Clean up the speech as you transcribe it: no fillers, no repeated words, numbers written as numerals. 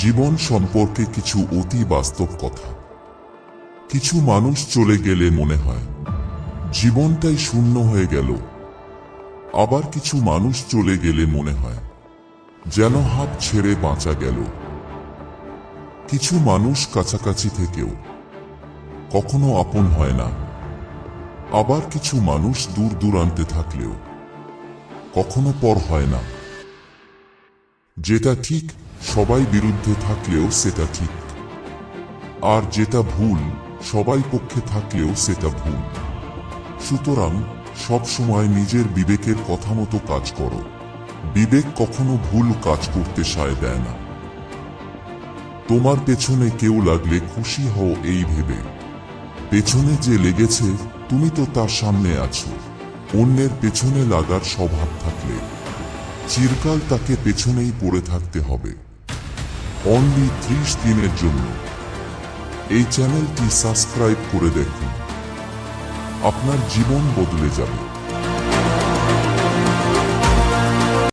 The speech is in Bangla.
জীবন সম্পর্কে কিছু অতি বাস্তব কথা। কিছু মানুষ চলে গেলে মনে হয় জীবনটাই শূন্য হয়ে গেল। আবার কিছু মানুষ চলে গেলে মনে হয় যেন হাত ছেড়ে বাঁচা গেল। কিছু মানুষ কাছাকাছি থেকেও কখনো আপন হয় না। আবার কিছু মানুষ দূর দূরান্তে থাকলেও কখনো পর হয় না। যেটা ঠিক, সবাই বিরুদ্ধে থাকলেও সেটা ঠিক। আর যেটা ভুল, সবাই পক্ষে থাকলেও সেটা ভুল। সুতরাং সব সময় নিজের বিবেকের কথা মতো কাজ করো। বিবেক কখনো ভুল কাজ করতে সায় দেয় না। তোমার পেছনে কেউ লাগলে খুশি হও এই ভেবে, পেছনে যে লেগেছে তুমি তো তার সামনে আছো। অন্যের পেছনে লাগার স্বভাব থাকলে চিরকাল তাকে পেছনেই পড়ে থাকতে হবে। অনলি 30 দিনের জন্য এই চ্যানেলটি সাবস্ক্রাইব করে দেখুন, আপনার জীবন বদলে যাবে।